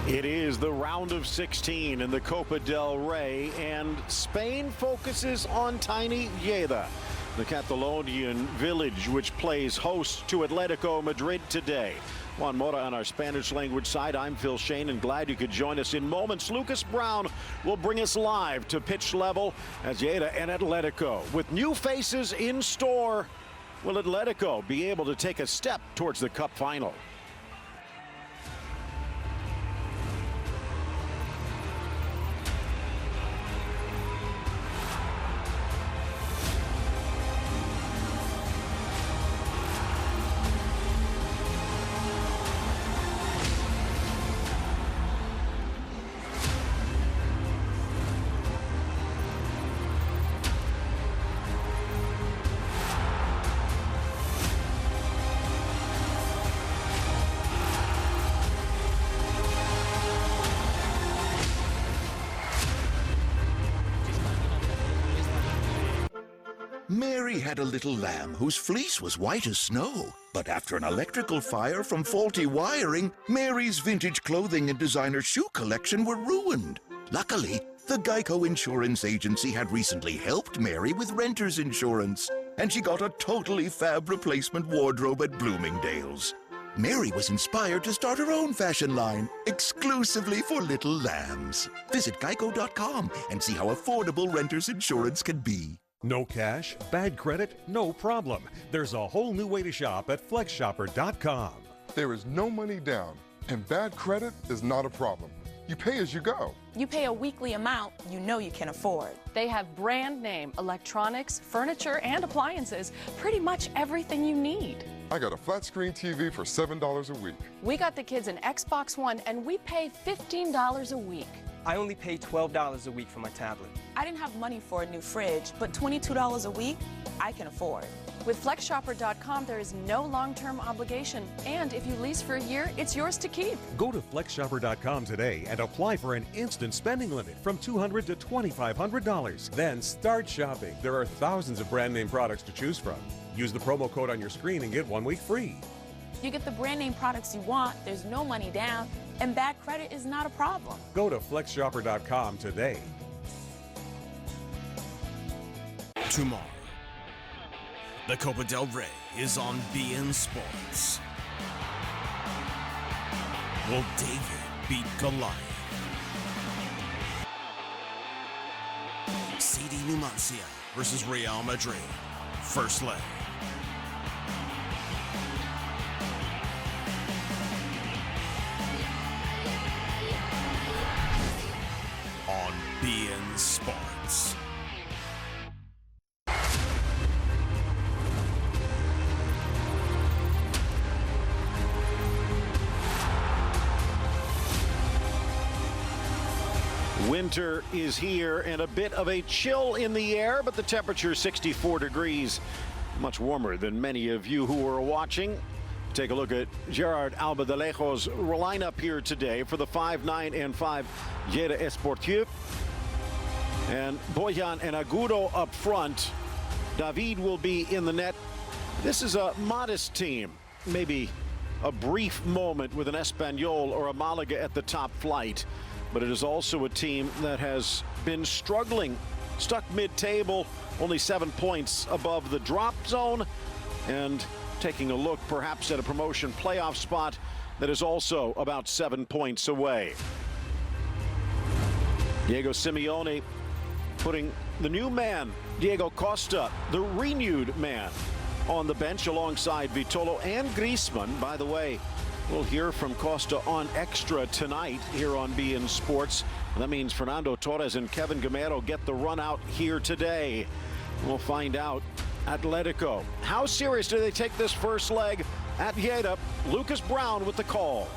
It is the round of 16 in the Copa del Rey, and Spain focuses on tiny Lleida, the Catalonian village which plays host to Atletico Madrid today. Juan Mora on our Spanish language side. I'm Phil Shane, and glad you could join us. In moments, Lucas Brown will bring us live to pitch level as Lleida and Atletico. With new faces in store, will Atletico be able to take a step towards the Cup final? Mary had a little lamb whose fleece was white as snow. But after an electrical fire from faulty wiring, Mary's vintage clothing and designer shoe collection were ruined. Luckily, the Geico Insurance Agency had recently helped Mary with renter's insurance, and she got a totally fab replacement wardrobe at Bloomingdale's. Mary was inspired to start her own fashion line, exclusively for little lambs. Visit geico.com and see how affordable renter's insurance can be. No cash, bad credit, no problem. There's a whole new way to shop at flexshopper.com. There is no money down, and bad credit is not a problem. You pay as you go. You pay a weekly amount you know you can afford. They have brand name electronics, furniture, and appliances. Pretty much everything you need. I got a flat screen TV for $7 a week. We got the kids an Xbox One, and we pay $15 a week. I only pay $12 a week for my tablet. I didn't have money for a new fridge, but $22 a week, I can afford. With FlexShopper.com, there is no long-term obligation, and if you lease for a year, it's yours to keep. Go to FlexShopper.com today and apply for an instant spending limit from $200 to $2,500. Then start shopping. There are thousands of brand name products to choose from. Use the promo code on your screen and get 1 week free. You get the brand name products you want, there's no money down, and bad credit is not a problem. Go to FlexShopper.com today. Tomorrow, the Copa del Rey is on beIN Sports. Will David beat Goliath? CD Numancia versus Real Madrid. First leg. On beIN Sports. Winter is here and a bit of a chill in the air, but the temperature 64 degrees, much warmer than many of you who are watching. Take a look at Gerard Albadalejo's lineup here today for the 5, 9, and 5 Lleida Esportiu. And Boyan and Agudo up front. David will be in the net. This is a modest team. Maybe a brief moment with an Espanyol or a Malaga at the top flight. But it is also a team that has been struggling, stuck mid-table, only 7 points above the drop zone, and taking a look perhaps at a promotion playoff spot that is also about 7 points away. Diego Simeone putting the new man, Diego Costa, the renewed man, on the bench alongside Vitolo and Griezmann. By the way, we'll hear from Costa on Extra tonight here on beIN Sports. That means Fernando Torres and Kevin Gamero get the run out here today. We'll find out. Atletico, how serious do they take this first leg at Lleida? Lucas Brown with the call.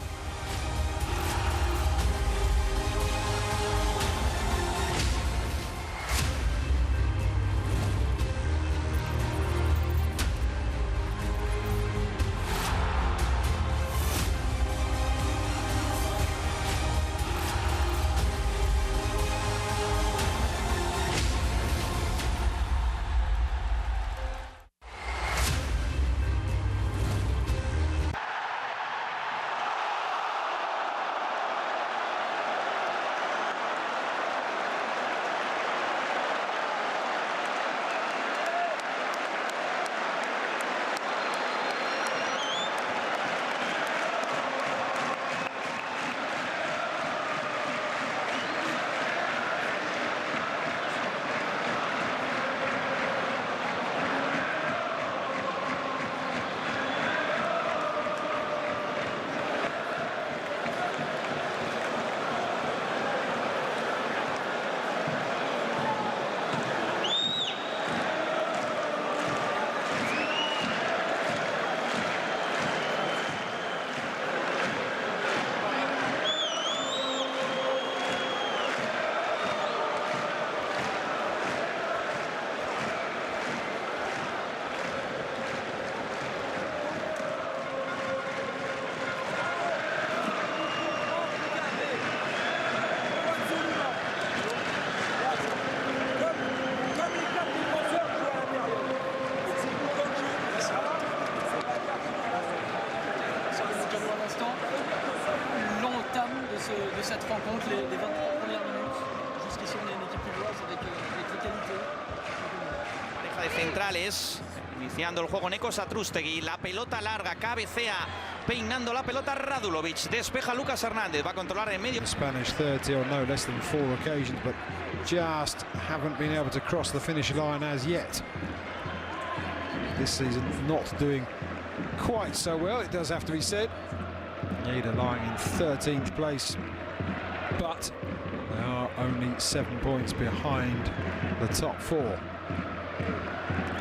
prend en compte les 23 premières minutes. Jusqu'ici, on est une équipe lilloise avec les qualités. Pareja de centrales, iniciando el juego Neko Satrústegui, la pelota larga, cabecea, peinando la pelota Radulovic, despeja Lucas Hernández, va a controlar en medio. Spanish 30 on no less than 4 occasions, but just haven't been able to cross the finish line as yet. This season not doing quite so well, it does have to be said. Lleida lying in 13th place, but they are only 7 points behind the top 4.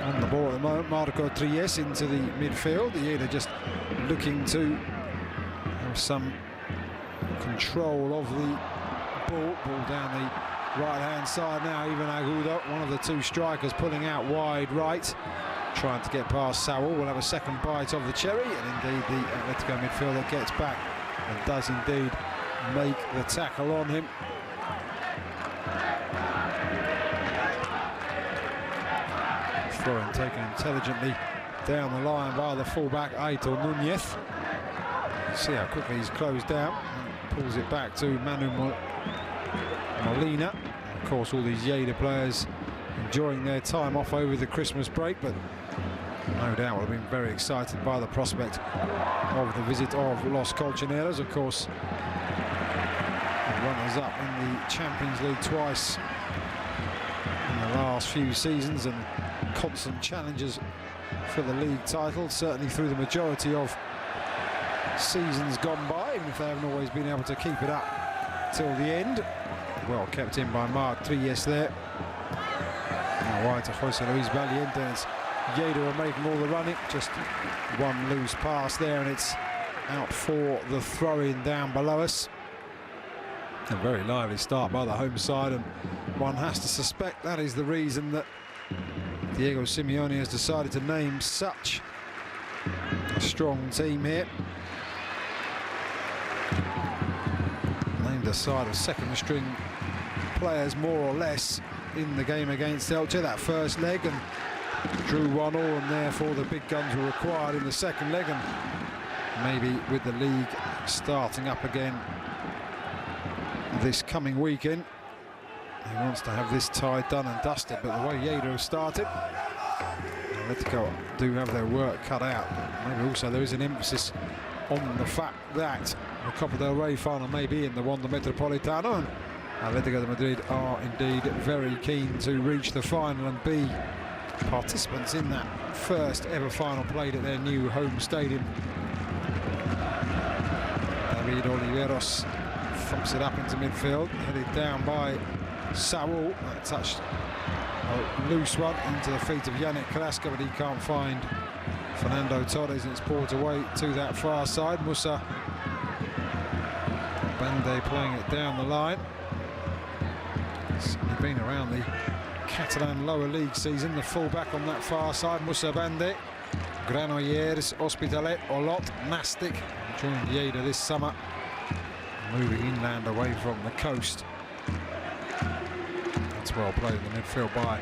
On the ball at the moment, Marco Tries into the midfield. Lleida just looking to have some control of the ball down the right-hand side now. Even Agudo, one of the two strikers, pulling out wide right, trying to get past Saul. Will have a second bite of the cherry, and indeed the Atletico midfielder gets back and does indeed make the tackle on him. Throw-in taken intelligently down the line by the fullback Aitor Núñez. See how quickly he's closed down and pulls it back to Manu Molina. Of course, all these Lleida players enjoying their time off over the Christmas break, but no doubt will have been very excited by the prospect of the visit of Los Colchoneros. Of course, runners-up in the Champions League twice in the last few seasons, and constant challengers for the league title, certainly through the majority of seasons gone by, even if they haven't always been able to keep it up till the end. Well kept in by Marc Tries there. Now wide to Jose Luis Valiente, and it's Lleida are making all the running. Just one loose pass there, and it's out for the throw-in down below us. A very lively start by the home side, and one has to suspect that is the reason that Diego Simeone has decided to name such a strong team here. Named a side of second-string players, more or less, in the game against Elche, that first leg, and drew 1-1, and therefore the big guns were required in the second leg. And maybe with the league starting up again this coming weekend, he wants to have this tie done and dusted. But the way Lleida have started, Atletico do have their work cut out. Maybe also there is an emphasis on the fact that the Copa del Rey final may be in the Wanda Metropolitano, and Atletico Madrid are indeed very keen to reach the final and be participants in that first ever final played at their new home stadium. David Oliveros thumps it up into midfield, headed down by Saul. That touched a loose one into the feet of Yannick Carrasco, but he can't find Fernando Torres, and it's pulled away to that far side. Musa Bande playing it down the line. He's been around the Catalan lower league season, the fullback on that far side. Musa Bande, Granollers, Hospitalet, Olot, Nastic joined Lleida this summer, moving inland away from the coast. That's well played in the midfield by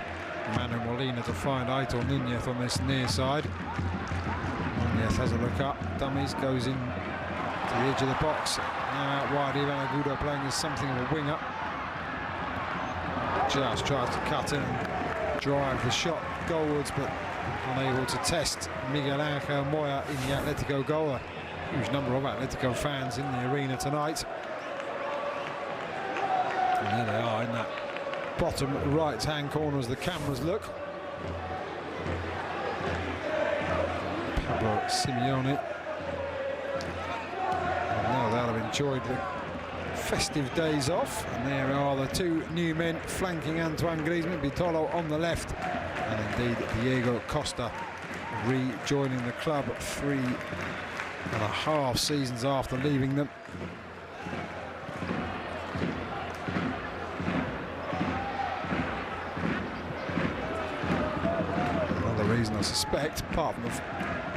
Manu Molina to find Aitor Núñez on this near side. Núñez has a look up, dummies, goes in to the edge of the box. Now out wide, Ivan Agudo playing as something of a winger. Just tries to cut in and drive the shot goalwards, but unable to test Miguel Angel Moya in the Atletico goal. A huge number of Atletico fans in the arena tonight. And there they are in that bottom right-hand corner as the cameras look. Pablo Simeone. No doubt have enjoyed the festive days off, and there are the two new men flanking Antoine Griezmann. Vitolo on the left, and indeed Diego Costa rejoining the club 3.5 seasons after leaving them. Another reason, I suspect, apart from the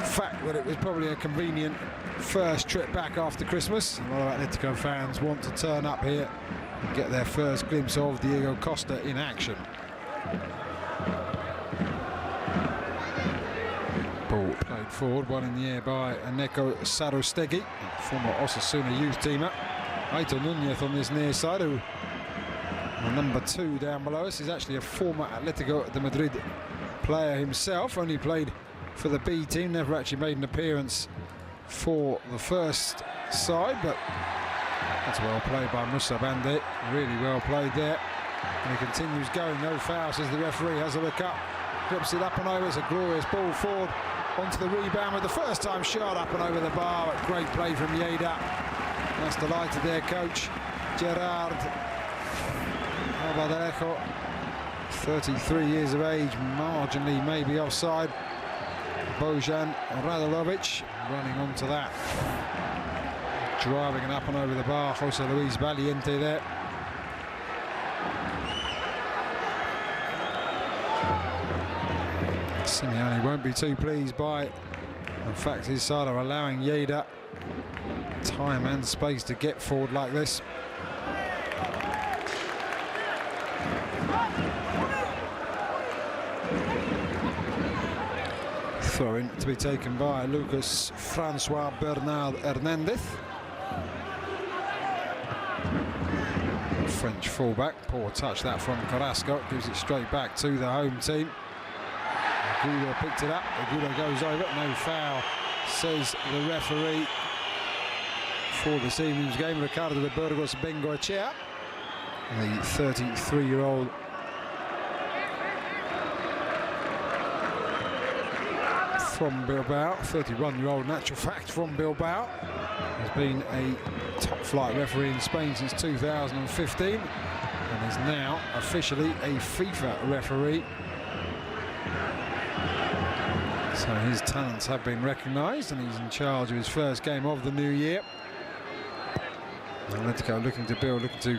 fact that it was probably a convenient first trip back after Christmas, a lot of Atletico fans want to turn up here and get their first glimpse of Diego Costa in action. Ball played forward, one in the air by Neko Satrústegui, former Osasuna youth teamer. Aitor Núñez on this near side, who number 2 down below us is actually a former Atletico de Madrid player himself. Only played for the B team, never actually made an appearance for the first side, but that's well played by Moussa Bandit. Really well played there. And he continues going, no foul, says the referee. Has a look up, clips it up and over. It's a glorious ball forward onto the rebound with the first time shot up and over the bar. But great play from Lleida. That's delighted their coach, Gerard Albadalejo, 33 years of age, marginally maybe offside. Bojan Radulovic running onto that. Driving it up and over the bar, Jose Luis Valiente there. Simeone won't be too pleased by, in fact, his side are allowing Lleida time and space to get forward like this. Throw in to be taken by Lucas Francois Bernard Hernandez. French fullback, poor touch that from Carrasco, gives it straight back to the home team. Agudo picked it up, Agudo goes over, no foul, says the referee for this evening's game, Ricardo de Burgos Bengoechea, the 33-year-old from Bilbao, 31-year-old in actual fact from Bilbao, has been a top-flight referee in Spain since 2015 and is now officially a FIFA referee. So his talents have been recognised and he's in charge of his first game of the new year. Atletico looking to build, looking to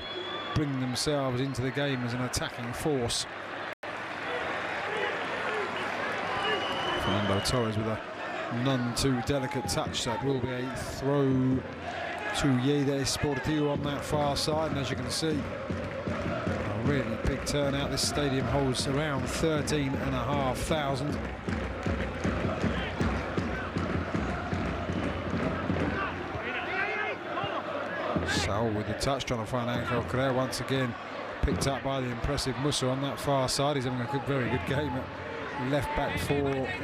bring themselves into the game as an attacking force. Fernando Torres with a none too delicate touch. That will be a throw to Lleida Esportivo on that far side, and as you can see, a really big turnout. This stadium holds around 13,500. Saul with the touch, trying to find Angel Correa once again, picked up by the impressive Musa on that far side. He's having a very good game at left back for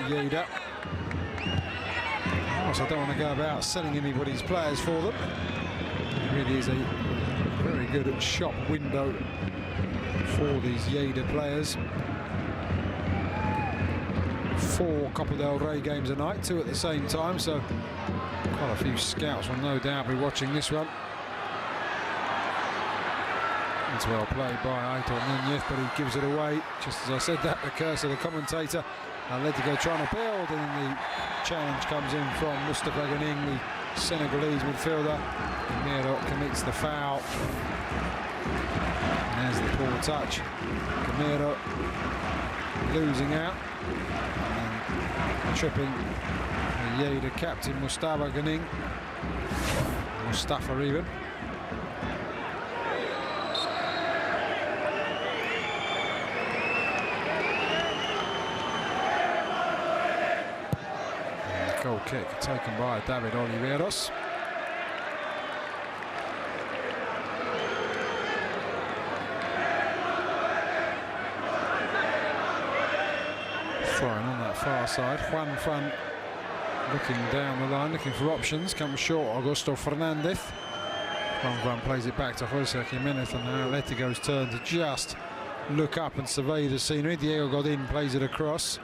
Lleida. Also, I don't want to go about selling anybody's players for them. It really is a very good shop window for these Lleida players. 4 Copa del Rey games a night, 2 at the same time, so quite a few scouts will no doubt be watching this one. It's well played by Aitor Núñez, but he gives it away. Just as I said that, the curse of the commentator. Atletico trying to build, and the challenge comes in from Mustafa Ganing, the Senegalese midfielder. Gamero commits the foul. And there's the poor touch. Gamero losing out. And tripping the Lleida captain Mustafa Ganing. Mustafa even. Goal kick taken by David Oliveros. Throwing on that far side. Juan Fran looking down the line, looking for options. Comes short, Augusto Fernandez. Juan Fran plays it back to Jose Jimenez, and now Atletico's turn to just look up and survey the scenery. Diego Godin plays it across.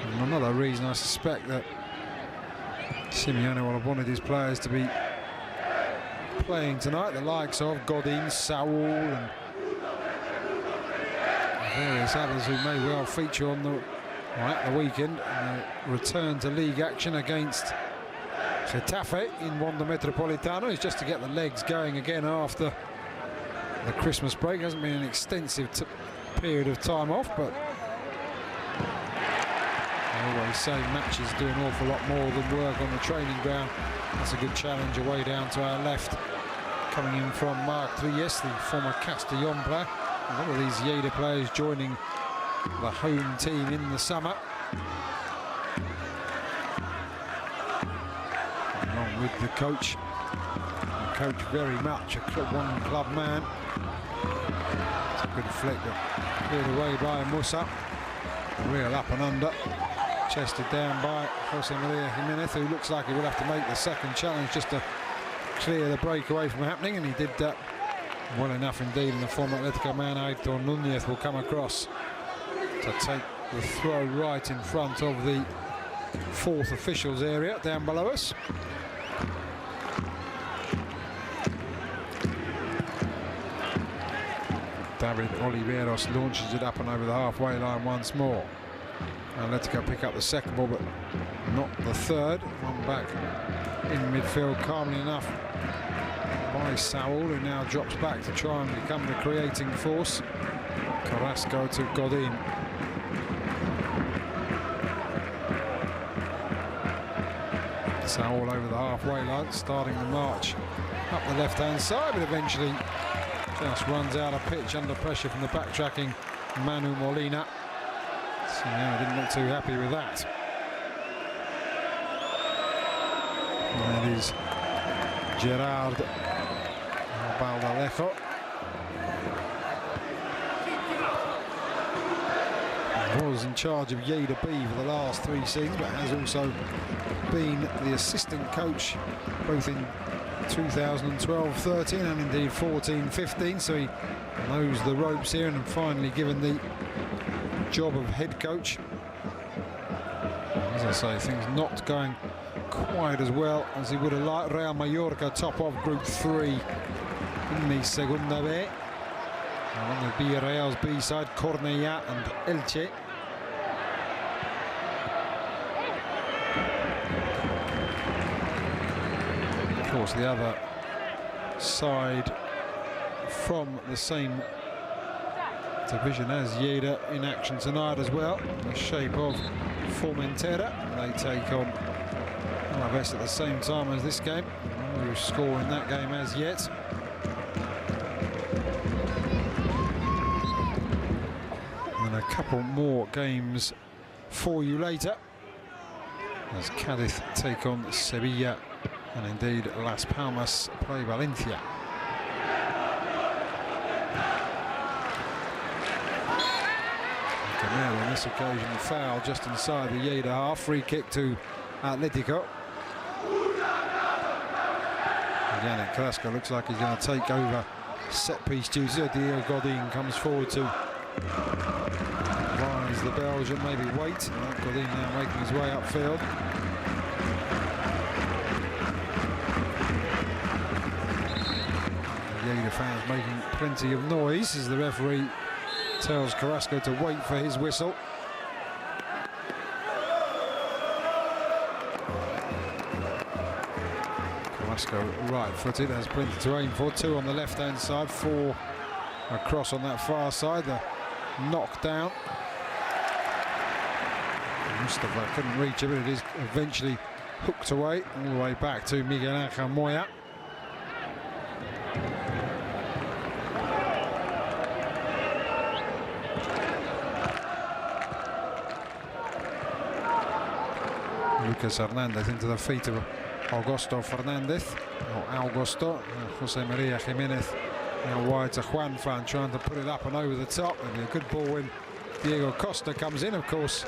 And another reason I suspect that Simeone will have wanted his players to be playing tonight, the likes of Godin, Saul and various others who may well feature on the weekend. And return to league action against Getafe in Wanda Metropolitano is just to get the legs going again after the Christmas break. It hasn't been an extensive period of time off, but I always say matches do an awful lot more than work on the training ground. That's a good challenge away down to our left. Coming in from Marc Trieste, the former Castellón player. A lot of these Lleida players joining the home team in the summer. Along with the coach, coach very much a one club man. It's a good flick, but cleared away by Musa. Real up and under. Chested down by Jose Maria Jimenez, who looks like he will have to make the second challenge just to clear the breakaway from happening, and he did that well enough indeed. And the former Atletico man, Aitor Núñez, will come across to take the throw right in front of the fourth officials area down below us. David Oliveros launches it up and over the halfway line once more. Atletico pick up the second ball, but not the third. One back in midfield, calmly enough by Saul, who now drops back to try and become the creating force. Carrasco to Godin. Saul over the halfway line, starting the march up the left-hand side, but eventually just runs out of pitch under pressure from the backtracking Manu Molina. So yeah, I didn't look too happy with that. And it is Gerard Baldalejo. Was in charge of Lleida B for the last 3 seasons, but has also been the assistant coach both in 2012-13 and indeed 14-15, so he knows the ropes here, and finally given the job of head coach. As I say, things not going quite as well as he would have liked. Real Mallorca top of Group 3 in the Segunda B. On the Villarreal's B side, Cornellà and Elche. Of course, the other side from the same division as Lleida in action tonight as well, in the shape of Formentera. They take on Alaves at the same time as this game. No score in that game as yet. And a couple more games for you later as Cádiz take on Sevilla, and indeed Las Palmas play Valencia. Canel on this occasion foul just inside the Lleida half. Free kick to Atletico. Again, Carrasco looks like he's going to take over set piece duty. Diego Godin comes forward to advise the Belgian, maybe wait. Godin now making his way upfield. Lleida fans making plenty of noise as the referee tells Carrasco to wait for his whistle. Carrasco right-footed, has plenty to aim for. 2 on the left-hand side, 4 across on that far side. The knockdown. Mustafa couldn't reach it, but it is eventually hooked away, all the way back to Miguel Ángel Moya. Lucas Hernandez into the feet of Augusto Fernandez, or Augusto. Jose Maria Jimenez now wide to Juanfran, trying to put it up and over the top. And a good ball when Diego Costa comes in, of course.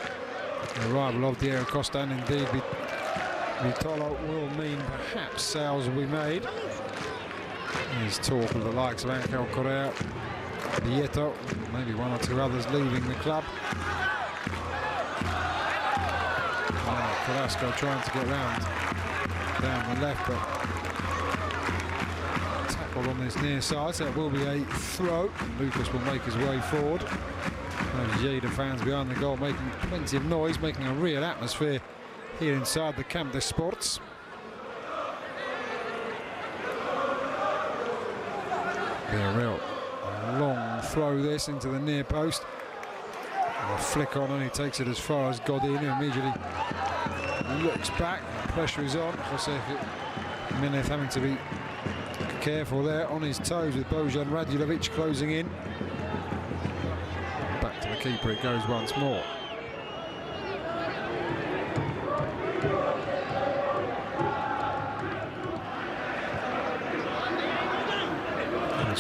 The arrival of Diego Costa, and indeed Vitolo, will mean perhaps sales will be made. There's talk of the likes of Angel Correa, Vieto, maybe 1 or 2 others leaving the club. Carrasco trying to get round down the left, but tackle on this near side, so it will be a throw. Lucas will make his way forward. Those Lleida fans behind the goal making plenty of noise, making a real atmosphere here inside the Camp de Sports. Be a real long throw this into the near post. A flick on, and he takes it as far as Godin, who immediately looks back. The pressure is on. Jose Jimenez having to be careful there, on his toes, with Bojan Radulovic closing in. Back to the keeper it goes once more.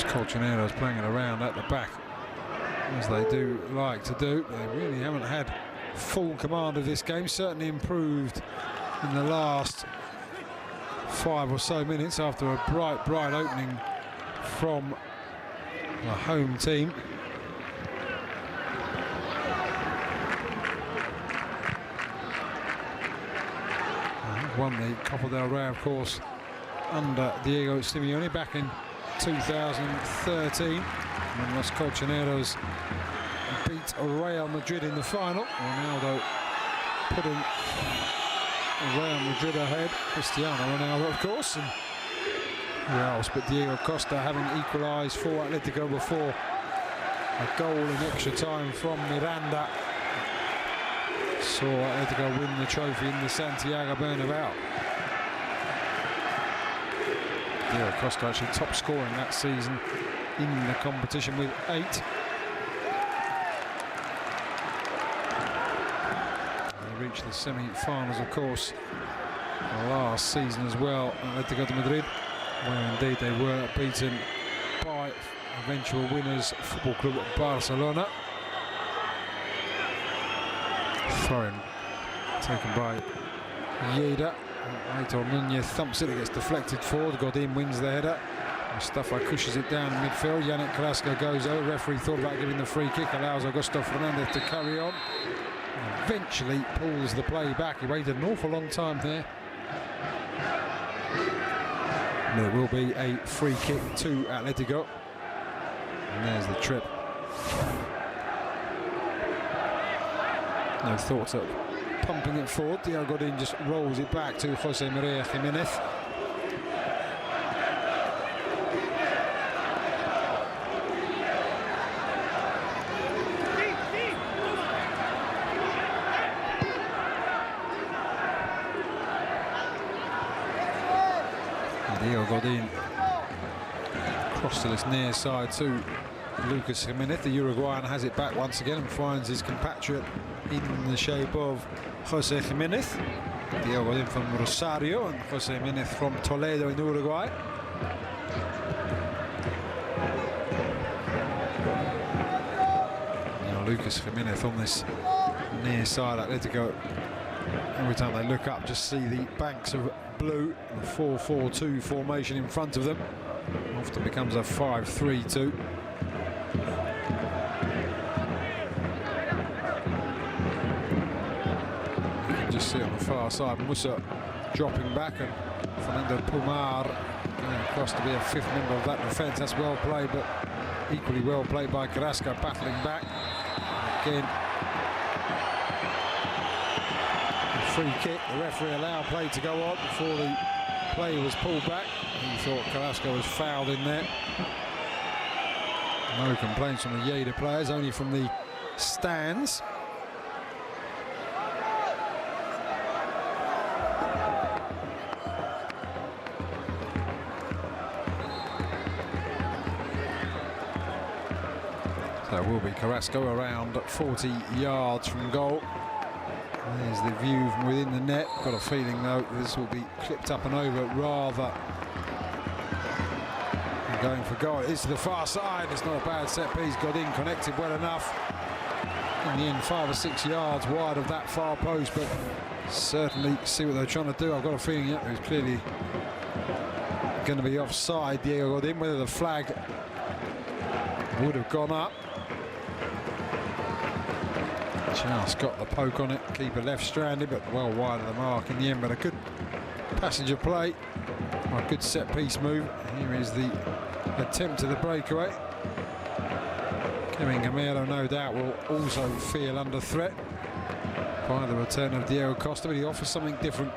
Colchonero's playing it around at the back, as they do like to do. They really haven't had full command of this game, certainly improved in the last 5 or so minutes after a bright opening from the home team. Won the Copa del Rey, of course, under Diego Simeone back in 2013 when Los Colchoneros beat Real Madrid in the final. Ronaldo putting Real Madrid ahead. Cristiano Ronaldo, of course, and who else but Diego Costa having equalised for Atletico before a goal in extra time from Miranda saw Atletico win the trophy in the Santiago Bernabeu. Diego Costa actually top scoring that season in the competition with 8. They reached the semi-finals, of course, last season as well, Atletico de Madrid, where indeed they were beaten by eventual winners Football Club Barcelona. Throw-in taken by Lleida. Aitor Núñez thumps it, it gets deflected forward. Godin wins the header. Mustafa cushions it down in midfield. Yannick Carrasco goes over. Referee thought about giving the free kick, allows Augusto Fernandez to carry on. And eventually pulls the play back. He waited an awful long time there. And it will be a free kick to Atletico. And there's the trip. No thoughts of pumping it forward. Diego Godin just rolls it back to Jose Maria Jimenez. And Diego Godin cross to this near side to Lucas Jimenez. The Uruguayan has it back once again and finds his compatriot in the shape of Jose Jimenez. Diego Godin from Rosario and Jose Jimenez from Toledo in Uruguay. Now Lucas Jimenez on this near side. Atletico, every time they look up, just see the banks of blue, the 4-4-2 formation in front of them. Often becomes a 5-3-2. See on the far side, Musa dropping back and Fernando Pumar across to be a 5th member of that defence. That's well played, but equally well played by Carrasco, battling back. Again, a free kick. The referee allowed play to go on before the play was pulled back. He thought Carrasco was fouled in there. No complaints from the Lleida players, only from the stands. That will be Carrasco around 40 yards from goal. There's the view from within the net. Got a feeling though this will be clipped up and over rather than going for goal. It's to the far side. It's not a bad set piece. Godin connected well enough. In the end, 5 or 6 yards wide of that far post, but certainly see what they're trying to do. I've got a feeling it was clearly going to be offside. Diego Godin, whether the flag would have gone up. Just got the poke on it, keeper left stranded, but well wide of the mark in the end. But a good passage of play, a good set piece move. Here is the attempt to the breakaway. Kevin Gamero no doubt will also feel under threat by the return of Diego Costa, but he offers something different,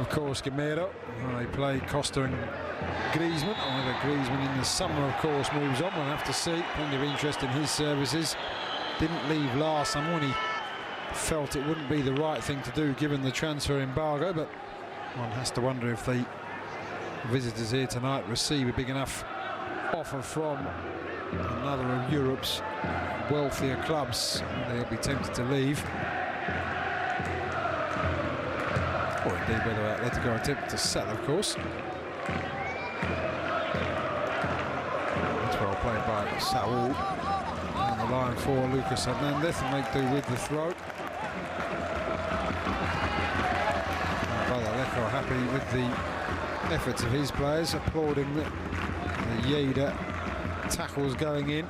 of course, Gamero. They play Costa and Griezmann. Either Griezmann in the summer, of course, moves on. We'll have to see. Plenty of interest in his services. Didn't leave last summer when he felt it wouldn't be the right thing to do given the transfer embargo, but one has to wonder if the visitors here tonight receive a big enough offer from another of Europe's wealthier clubs. They'll be tempted to leave. Or indeed whether Atletico attempt to sell, of course. That's well played by Saul. On the line for Lucas Hernandez and make do with the throw. Brother Leco happy with the efforts of his players, applauding the Lleida tackles going in.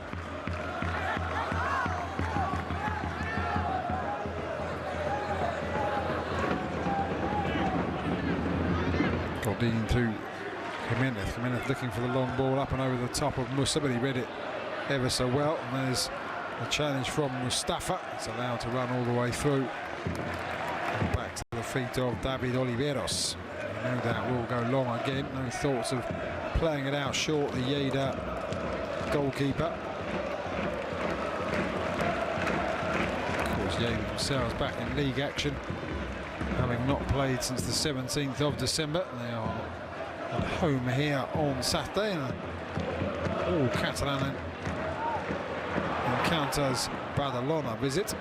Leading to Jimenez looking for the long ball up and over the top of Musa, but he read it ever so well. And there's a challenge from Mustafa. It's allowed to run all the way through. And back to the feet of David Oliveros. No doubt will go long again. No thoughts of playing it out short, the Lleida goalkeeper. Of course, Lleida themselves back in league action, having not played since the 17th of December. They are at home here on Saturday, and all Catalan encounters Badalona visit.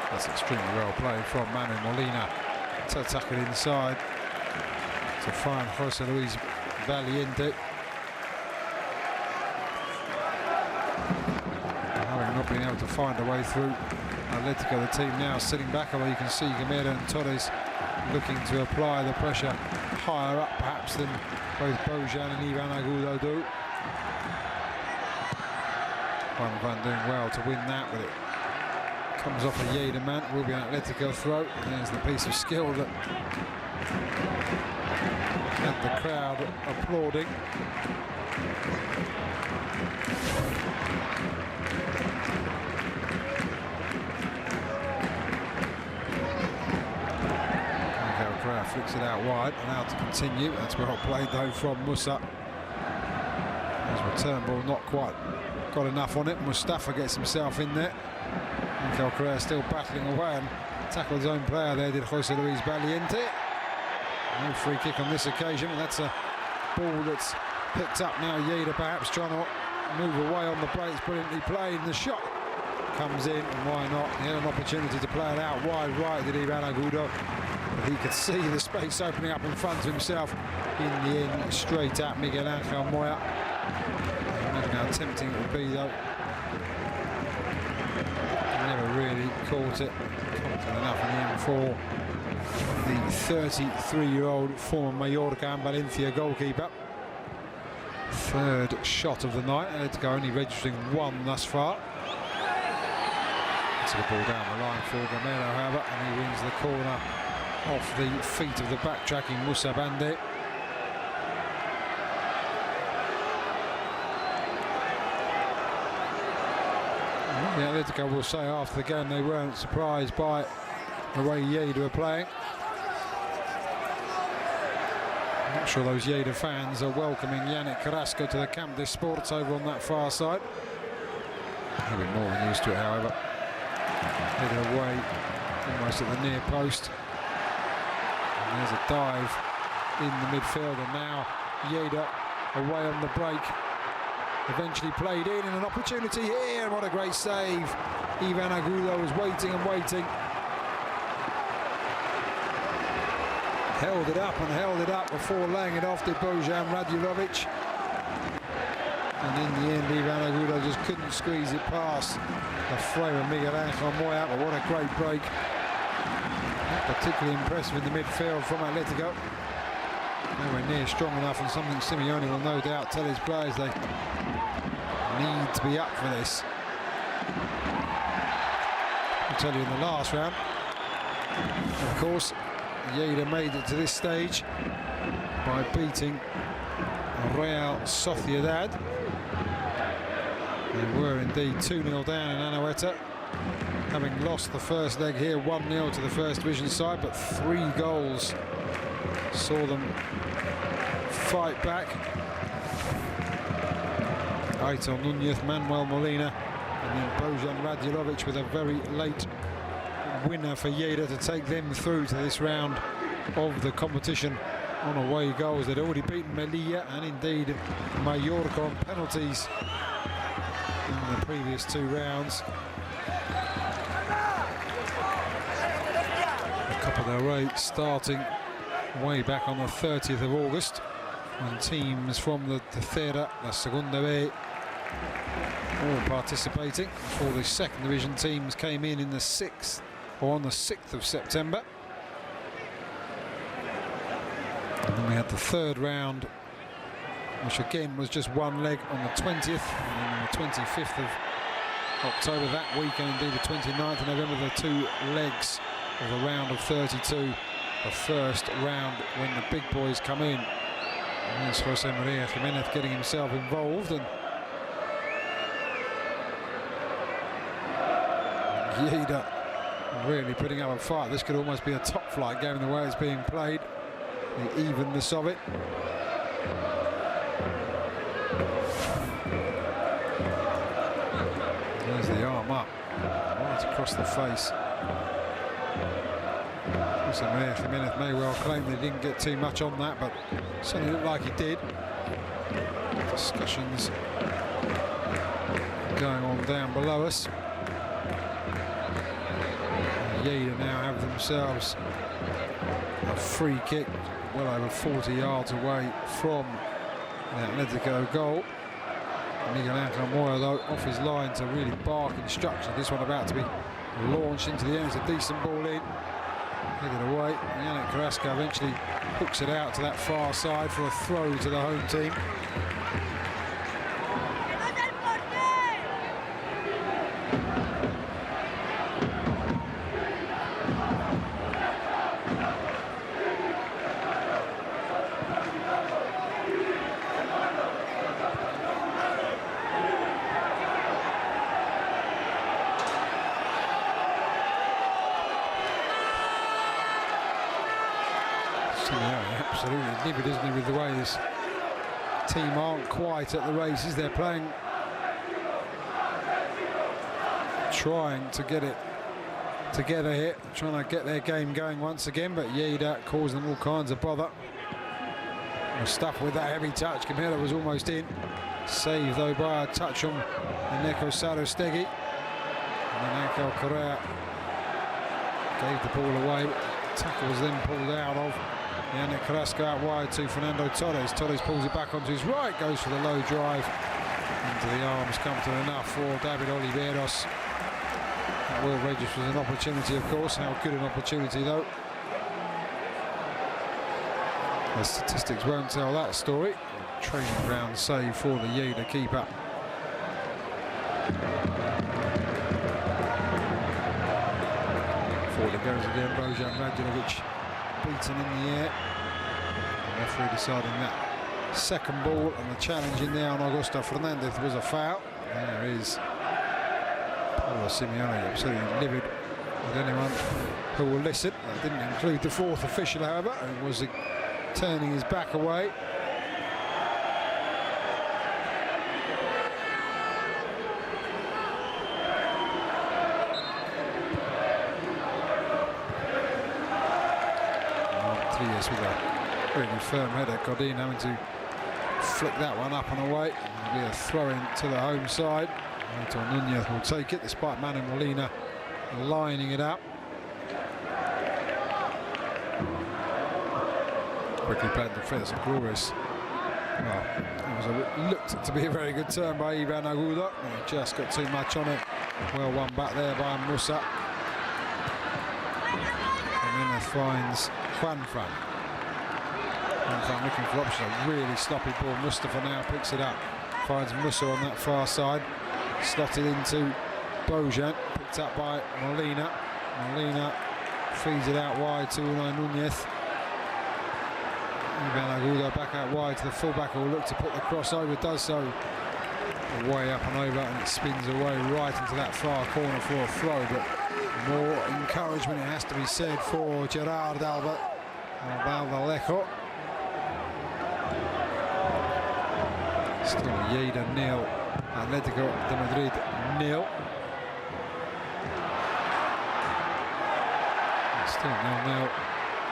That's extremely well played from Manu Molina to tuck it inside to find Jose Luis Valiente. Having not been able to find a way through, Atletico, the team now sitting back, although you can see Gamera and Torres looking to apply the pressure higher up perhaps than both Bojan and Ivan Agudo do. Juan Van doing well to win that, but it comes off a Lleida man. Will be an Atletico throw. There's the piece of skill that had the crowd applauding. Flicks it out wide, allowed to continue. That's well played though from Musa. His return ball not quite got enough on it. Mustafa gets himself in there. Mikel Correa still battling away and tackled his own player there, did Jose Luis Valiente. No free kick on this occasion, and that's a ball that's picked up now. Lleida perhaps trying to move away on the break. It's brilliantly played, and the shot comes in, and why not? He had an opportunity to play it out wide right, did Ivan Agudo. But he could see the space opening up in front of himself. In the end, straight at Miguel Angel Moya. Imagine how tempting it would be, though. Never really caught it. Confident enough in the end for the 33-year-old former Mallorca and Valencia goalkeeper. Third shot of the night. Atletico only registering one thus far. It's a ball down the line for Gamero, however, and he wins the corner off the feet of the backtracking Musa Bande. The Atletico will say after the game they weren't surprised by the way Lleida were playing. I'm not sure those Lleida fans are welcoming Yannick Carrasco to the Camp de Sports over on that far side. He'll be more than used to it, however. Headed away almost at the near post. And there's a dive in the midfield, and now Lleida away on the break. Eventually played in, and an opportunity here. What a great save. Ivan Agudo was waiting and waiting. Held it up before laying it off to Bojan Radulovic. And in the end, Ivan Agudo just couldn't squeeze it past the frame of Miguel Angel Moya. But what a great break. Not particularly impressive in the midfield from Atletico. Nowhere near strong enough, and something Simeone will no doubt tell his players they need to be up for this. I'll tell you in the last round, of course, Lleida made it to this stage by beating Real Sociedad. They were indeed 2-0 down in Anoeta, having lost the first leg here 1-0 to the first division side, but 3 goals saw them fight back. Aitor Nunez, Manuel Molina, and then Bojan Radulovic with a very late winner for Lleida to take them through to this round of the competition on away goals. They'd already beaten Melilla and indeed Mallorca on penalties in the previous 2 rounds. The Copa del Rey starting way back on the 30th of August. when teams from the Tercera, La Segunda B, all participating. Before the second division teams came in the 6th, or on the 6th of September. And then we had the third round, which again was just one leg on the 20th, and then on the 25th of October that weekend, indeed the 29th of November, the two legs of the round of 32. The first round when the big boys come in. And there's Jose Maria Jimenez getting himself involved, and Lleida really putting up a fight. This could almost be a top flight game in the way it's being played, the evenness of it. There's the arm up, right across the face. Jose Maria Jimenez may well claim they didn't get too much on that, but certainly looked like he did. Discussions going on down below us. Lleida now have themselves a free kick well over 40 yards away from the Atletico goal. Miguel Angel Moya, though, off his line to really bark instruction. This one about to be launched into the end. It's a decent ball in. Headed away. Yannick Carrasco eventually hooks it out to that far side for a throw to the home team. Absolutely nipped, isn't he, with the way this team aren't quite at the races. They're playing, trying to get it together here, trying to get their game going once again, but Lleida causing them all kinds of bother. Stuff with that heavy touch. Camilo was almost in. Saved though by a touch on Neko Sarostegui. And then Angel Correa gave the ball away. Tackle was then pulled out of. Yannick Carrasco out wide to Fernando Torres. Torres pulls it back onto his right, goes for the low drive. Into the arms, come to enough for David Oliveros. That will register as an opportunity, of course. How good an opportunity, though. The statistics won't tell that story. Training ground save for the Lleida keeper. Forward it goes again, Bojan Radjanovic beaten in the air. The referee deciding that second ball and the challenge in there on Augusto Fernandez was a foul. There is Paulo Simeone absolutely livid with anyone who will listen. That didn't include the fourth official, however, and was turning his back away. With a really firm header, Godin having to flick that one up and away. It'll be a throw in to the home side. Anton Nunez will take it, despite Manu Molina lining it up. Quickly played defence of Glorious. Well, it looked to be a very good turn by Ivan Agudo. He just got too much on it. Well won back there by Musa. And then it finds Juan Fran. Looking for options. A really sloppy ball. Mustafa now picks it up. Finds Musa on that far side. Slotted into Bojan. Picked up by Molina. Molina feeds it out wide to Unai Nunez. Ivan Agudo back out wide to the fullback who will look to put the cross over. Does so. Way up and over, and it spins away right into that far corner for a throw. But more encouragement, it has to be said, for Gerard Valvalejo. Still Lleida 0, Atletico de Madrid 0. Still 0-0.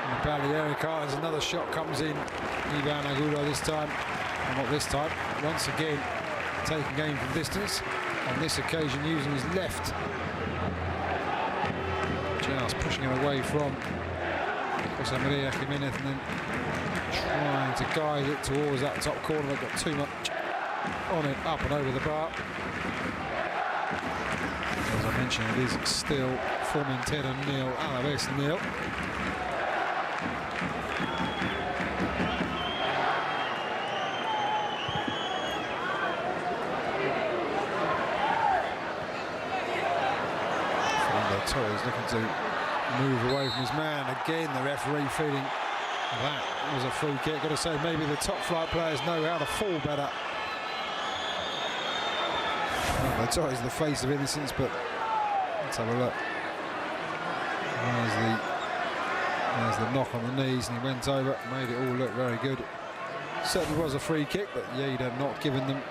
And the Balearic Islands, another shot comes in. Ivan Agudo this time, and not this time, once again taking game from distance. On this occasion using his left. Just pushing it away from Jose Maria Jimenez, and then trying to guide it towards that top corner. They've got too much on it, up and over the bar. As I mentioned, it is still Formentera 0, Alaves 0. Torres looking to move away from his man. Again, the referee feeling that was a free kick. Got to say, maybe the top flight players know how to fall better. Well, Torres the face of innocence, but let's have a look. There's the knock on the knees, and he went over, made it all look very good. Certainly was a free kick, but Lleida not giving them,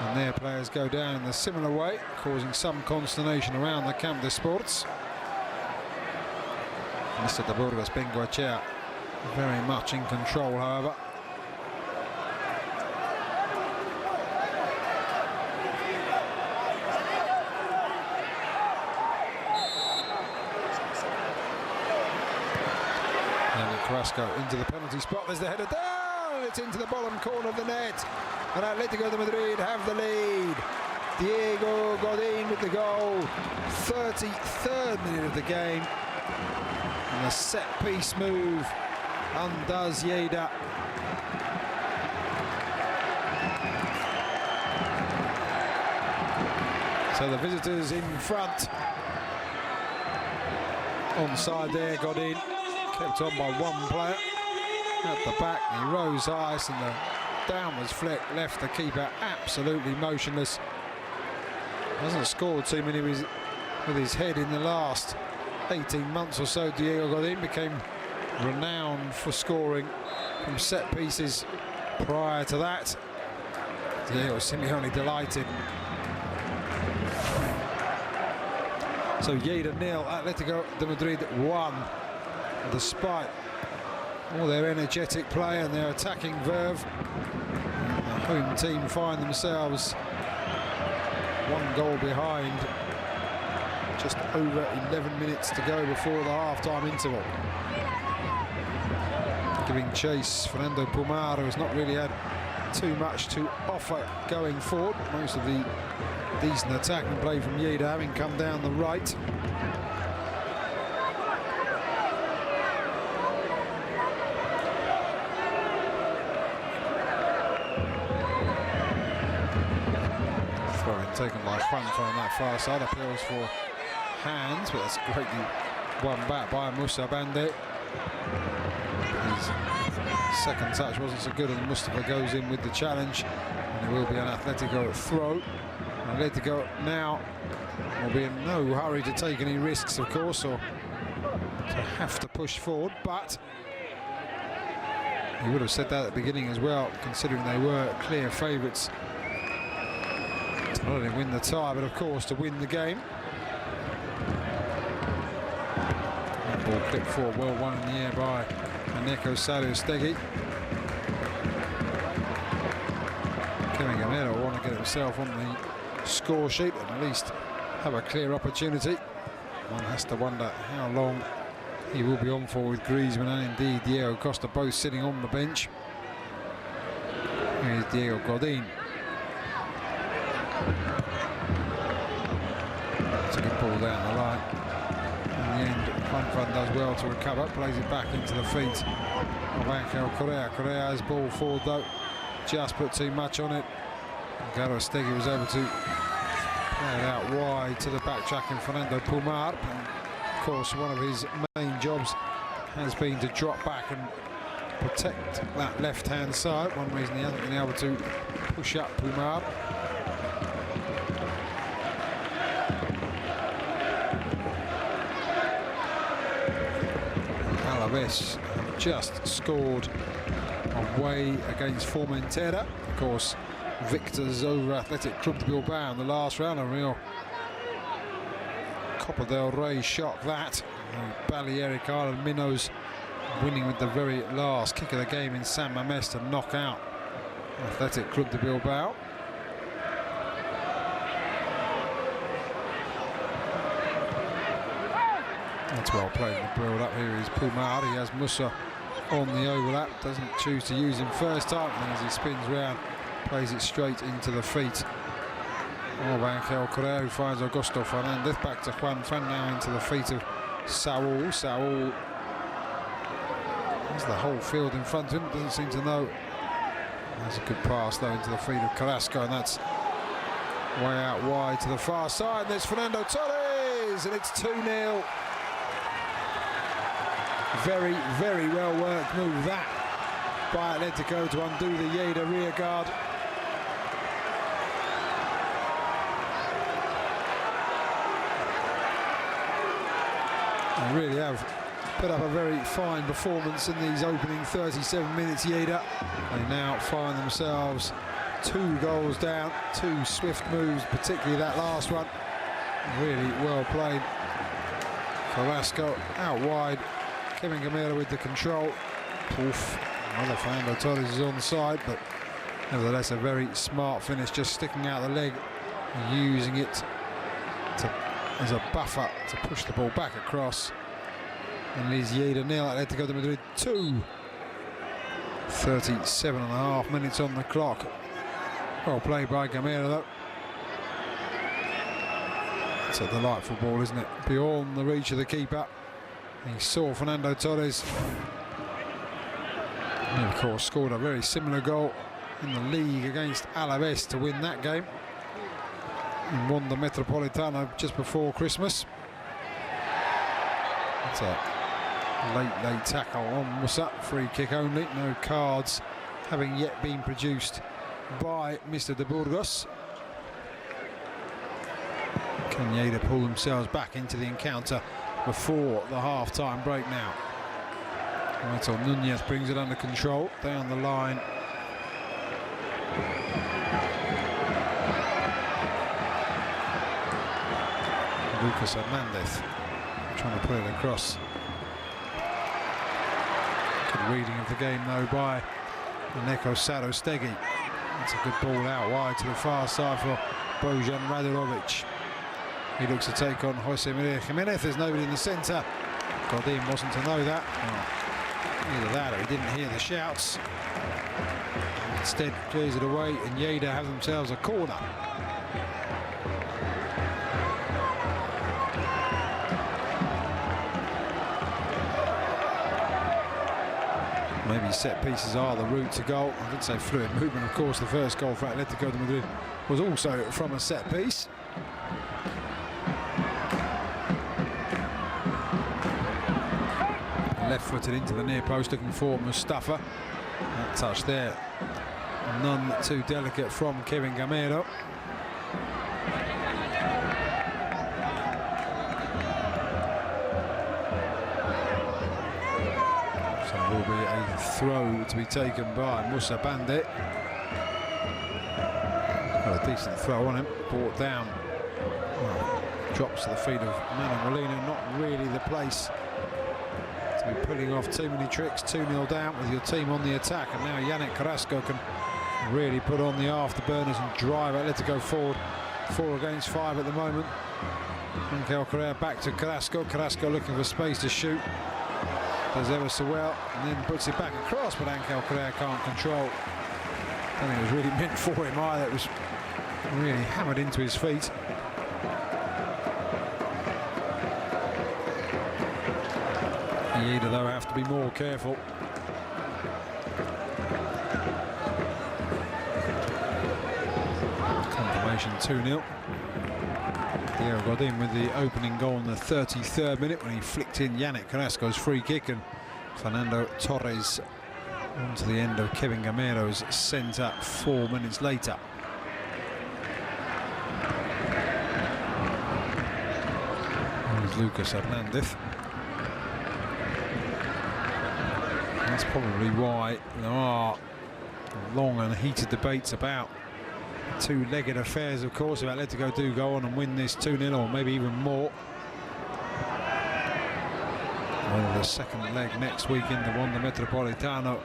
and their players go down in a similar way, causing some consternation around the Camp de Sports. Mr. de Burgos Bengoechea very much in control, however. And Carrasco into the penalty spot. There's the header down. It's into the bottom corner of the net. And Atletico de Madrid have the lead. Diego Godin with the goal. 33rd minute of the game. And the set-piece move undoes Lleida. So the visitors in front. Onside there, Godin. Kept on by one player. At the back, he rose high, and the downwards flick left the keeper absolutely motionless. Hasn't scored too many with his head in the last 18 months or so. Diego Godin became renowned for scoring from set pieces prior to that. Diego Simeone delighted. So Lleida 0, Atletico de Madrid 1, despite all their energetic play and their attacking verve. And the home team find themselves one goal behind. Just over 11 minutes to go before the half-time interval. Giving chase, Fernando Pumar, who has not really had too much to offer going forward. Most of the decent attacking play from Lleida having come down the right. Throwing taken by Juan from that far side, appeals for hands, but that's greatly won back by Musa Bandit. His second touch wasn't so good, and Mustafa goes in with the challenge, and it will be an Atletico throw. Atletico now will be in no hurry to take any risks, of course, or to have to push forward, but he would have said that at the beginning as well, considering they were clear favourites to not only win the tie, but of course to win the game. Ball clipped forward, well won in the air by Neko Salu-Stegi. Kevin Gamero will want to get himself on the score sheet and at least have a clear opportunity. One has to wonder how long he will be on for with Griezmann and indeed Diego Costa both sitting on the bench. Here's Diego Godin. It's a good ball down the line. In the end, Juan does well to recover, plays it back into the feet of Angel Correa. Correa's ball forward though, just put too much on it. Garostegi was able to play it out wide to the backtracking Fernando Pumar. And of course, one of his main jobs has been to drop back and protect that left-hand side. One reason he hasn't been able to push up Pumar. Alaves have just scored away against Formentera. Of course, victors over Athletic Club de Bilbao in the last round. A real Copa del Rey shock that. Balearic Island minnows winning with the very last kick of the game in San Mamés to knock out Athletic Club de Bilbao. That's well played in the build-up. Here is Pumar. He has Musa on the overlap. Doesn't choose to use him first time. And as he spins round, plays it straight into the feet of Angel Correa, who finds Augusto Fernandez. Back to Juan Fran, now into the feet of Saul. Saul has the whole field in front of him. Doesn't seem to know. That's a good pass though into the feet of Carrasco, and that's way out wide to the far side. And there's Fernando Torres, and it's 2-0. Very, very well worked move that by Atletico to undo the Lleida rear guard. They really have put up a very fine performance in these opening 37 minutes, Lleida. They now find themselves 2 goals down, 2 swift moves, particularly that last one. Really well played. Carrasco out wide. Kevin Gamero with the control. Poof. Another Fernando Torres is on the side, but nevertheless a very smart finish, just sticking out the leg, using it as a buffer to push the ball back across. And leaves Lleida 0, Atletico de Madrid 2. 37.5 minutes on the clock. Well played by Gamero though. It's a delightful ball, isn't it? Beyond the reach of the keeper. He saw Fernando Torres. He of course scored a very similar goal in the league against Alaves to win that game. And won the Metropolitano just before Christmas. It's a late tackle on Musa, free kick only, no cards having yet been produced by Mr. de Burgos. Can Lleida pull themselves back into the encounter before the half-time break now? Michael Nunez brings it under control, down the line. Lucas Hernandez trying to put it across. Good reading of the game though by Neko Sarostegui. That's a good ball out wide to the far side for Bojan Radulovic. He looks to take on Jose Maria Jimenez. There's nobody in the centre. Godin wasn't to know that. Either that or he didn't hear the shouts. Instead clears it away, and Lleida have themselves a corner. Maybe set pieces are the route to goal. I did say fluid movement. Of course, the first goal for Atletico de Madrid was also from a set piece. Left-footed into the near post, looking for Mustafa. That touch there, none too delicate from Kevin Gamero. So it will be a throw to be taken by Musa Bandit. Got a decent throw on him, brought down. Well, drops to the feet of Manu Molina, not really the place to be pulling off too many tricks. 2-0 down with your team on the attack, and now Yannick Carrasco can really put on the afterburners and drive Atletico forward. 4 against 5 at the moment. Angel Correa back to Carrasco. Carrasco looking for space to shoot. Does ever so well, and then puts it back across, but Angel Correa can't control. I don't think it was really meant for him either. It was really hammered into his feet. Lleida, though, have to be more careful. Confirmation 2-0. Diego Godin with the opening goal in the 33rd minute when he flicked in Yannick Carrasco's free kick, and Fernando Torres onto the end of Kevin Gamero's centre 4 minutes later. There's Lucas Hernandez. That's probably why there are long and heated debates about two-legged affairs, of course, if Atletico do go on and win this 2-0 or maybe even more. Whether the second leg next weekend, the Wanda Metropolitano,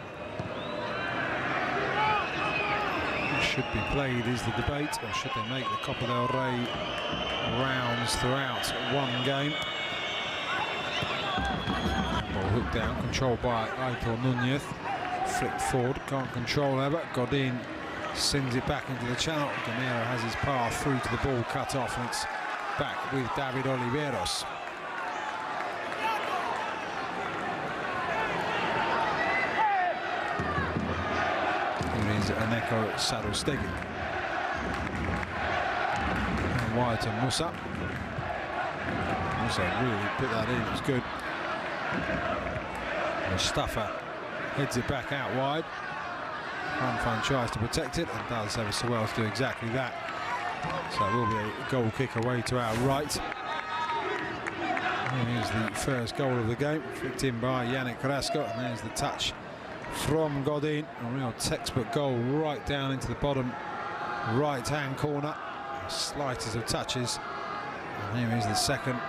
should be played is the debate, or should they make the Copa del Rey rounds throughout one game? hook down, controlled by Aitor Nunez. Flicked forward, can't control ever. Godin sends it back into the channel. Gamero has his path through to the ball cut off, and it's back with David Oliveros. Here is Aneko Sarustegi. And wide to Musa. Musa really put that in, it was good. Mustafa heads it back out wide. Juan tries to protect it and does ever so well to do exactly that. So it will be a goal kick away to our right. And here's the first goal of the game, flicked in by Yannick Carrasco, and there's the touch from Godin. A real textbook goal right down into the bottom right-hand corner. Slightest of touches. And here is the second.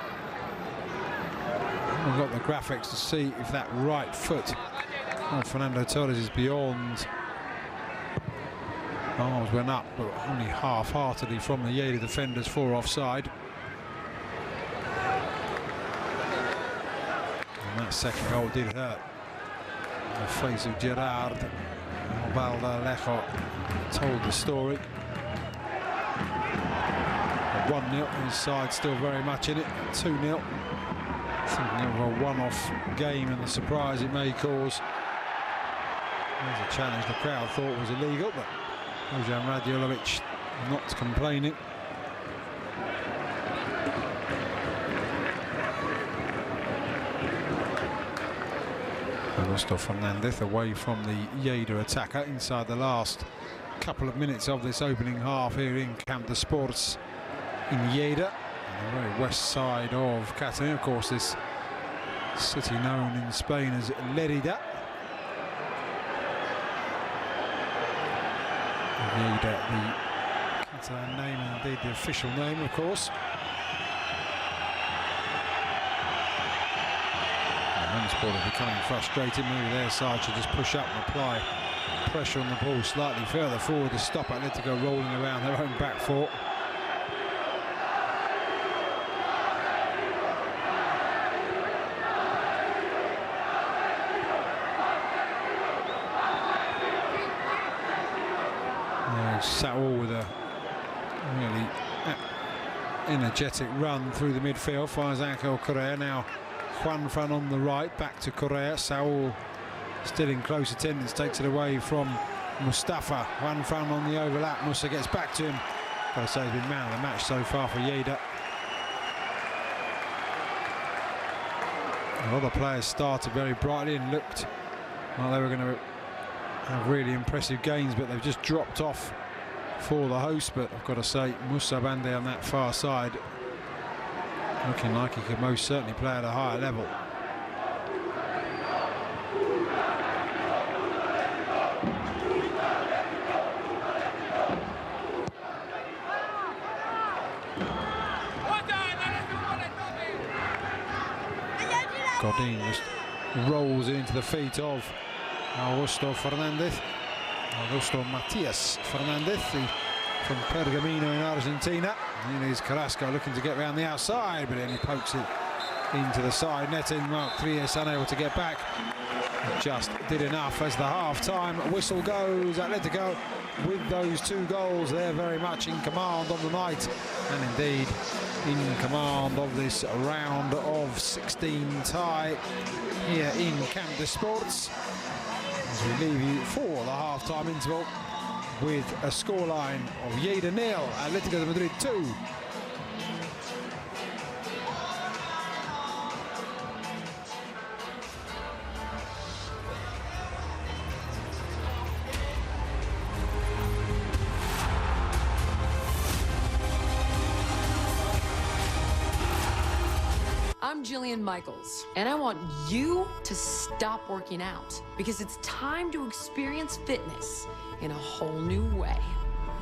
We've got the graphics to see if that right foot of Fernando Torres is beyond. Arms went up, but only half-heartedly from the Lleida defenders for offside. And that second goal did hurt. The face of Gerard. Valderlejo told the story. 1-0, his side still very much in it. 2-0. Thinking of a one-off game and the surprise it may cause. There's a challenge the crowd thought was illegal, but Bojan Radjulovic not complaining. Augusto Fernandez away from the Lleida attacker inside the last couple of minutes of this opening half here in Camp de Sports in Lleida, on the very west side of Catalonia. Of course, this city known in Spain as Lleida. Lleida, the Catalan name and indeed the official name, of course. Home sport are becoming frustrated. Maybe their side should just push up and apply pressure on the ball slightly further forward to stop Atletico rolling around their own back foot. Saul with a really energetic run through the midfield, finds Angel Correa. Now Juan Fran on the right, back to Correa. Saul still in close attendance, takes it away from Mustafa. Juan Fran on the overlap, Musa gets back to him. Gotta say he's been man of the match so far for Lleida. A lot of players started very brightly and looked like they were going to have really impressive gains, but they've just dropped off for the host. But I've got to say, Musa Bande on that far side looking like he could most certainly play at a higher level. Godin just rolls into the feet of Augusto Fernandez. Augusto Matias Fernandez, from Pergamino in Argentina. And here's Carrasco looking to get around the outside, but then he pokes it into the side netting. Marc Trias unable to get back. Just did enough as the half-time whistle goes. Atletico with those 2 goals. They're very much in command on the night, and indeed in command of this round of 16 tie here in Camp de Sports. As we leave you for the half-time interval with a scoreline of Lleida 0, Atletico de Madrid 2. I'm Jillian Michaels, and I want you to stop working out because it's time to experience fitness in a whole new way.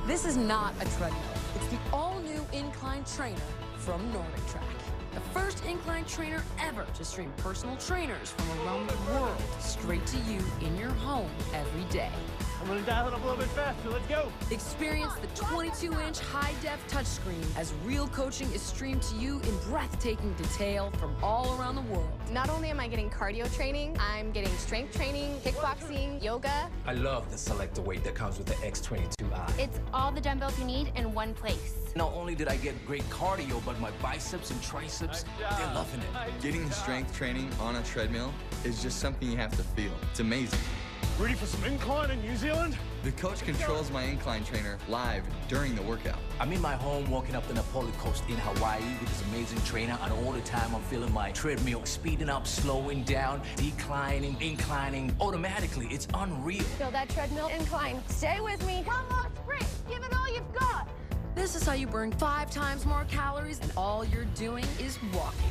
This is not a treadmill. It's the all-new incline trainer from Nordic Track. The first incline trainer ever to stream personal trainers from around the world straight to you in your home every day. I'm going to dial it up a little bit faster. Let's go. Experience the 22-inch high-def touchscreen as real coaching is streamed to you in breathtaking detail from all around the world. Not only am I getting cardio training, I'm getting strength training, kickboxing, yoga. I love the selector weight that comes with the X22i. It's all the dumbbells you need in one place. Not only did I get great cardio, but my biceps and triceps, they're loving it. Getting the strength training on a treadmill is just something you have to feel. It's amazing. Ready for some incline in New Zealand? The coach controls my incline trainer live during the workout. I'm in my home walking up the Napoli Coast in Hawaii with this amazing trainer, and all the time I'm feeling my treadmill speeding up, slowing down, declining, inclining. Automatically, it's unreal. Feel that treadmill incline. Stay with me. One more sprint. Give it all you've got. This is how you burn 5 times more calories, and all you're doing is walking.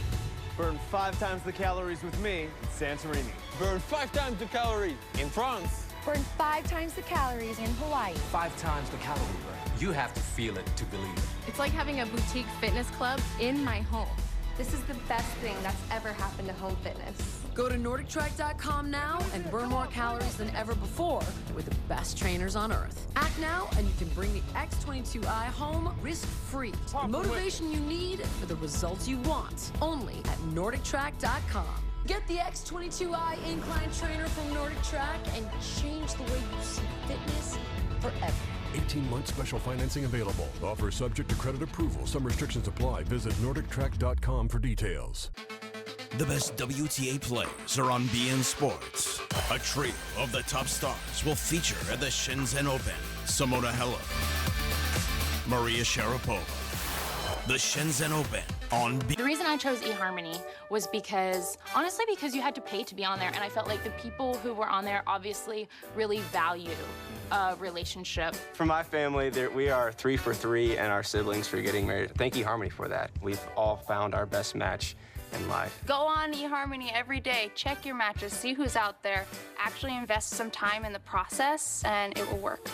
Burn 5 times the calories with me in Santorini. Burn 5 times the calories in France. Burn 5 times the calories in Hawaii. 5 times the calorie burn. You have to feel it to believe it. It's like having a boutique fitness club in my home. This is the best thing that's ever happened to home fitness. Go to NordicTrack.com now and burn more calories than ever before with the best trainers on earth. Act now and you can bring the X22i home risk-free. The motivation you need for the results you want. Only at NordicTrack.com. Get the X22i incline trainer from Nordic Track and change the way you see fitness forever. 18-month special financing available. Offer subject to credit approval. Some restrictions apply. Visit NordicTrack.com for details. The best WTA players are on BN Sports. A trio of the top stars will feature at the Shenzhen Open. Simona Halep, Maria Sharapova. The Shenzhen Open on The reason I chose eHarmony was honestly because you had to pay to be on there, and I felt like the people who were on there obviously really value a relationship. For my family, we are 3 for 3 and our siblings for getting married. Thank eHarmony for that. We've all found our best match in life. Go on eHarmony every day, check your matches, see who's out there, actually invest some time in the process, and it will work.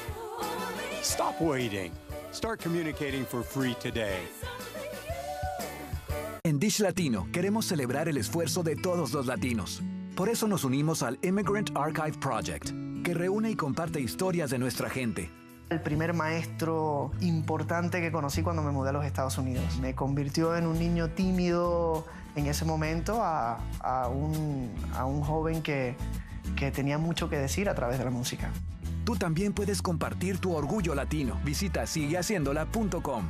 Stop waiting. Start communicating for free today. En Dish Latino queremos celebrar el esfuerzo de todos los latinos. Por eso nos unimos al Immigrant Archive Project, que reúne y comparte historias de nuestra gente. El primer maestro importante que conocí cuando me mudé a los Estados Unidos. Me convirtió en un niño tímido en ese momento a un joven que tenía mucho que decir a través de la música. Tú también puedes compartir tu orgullo latino. Visita siguehaciendola.com.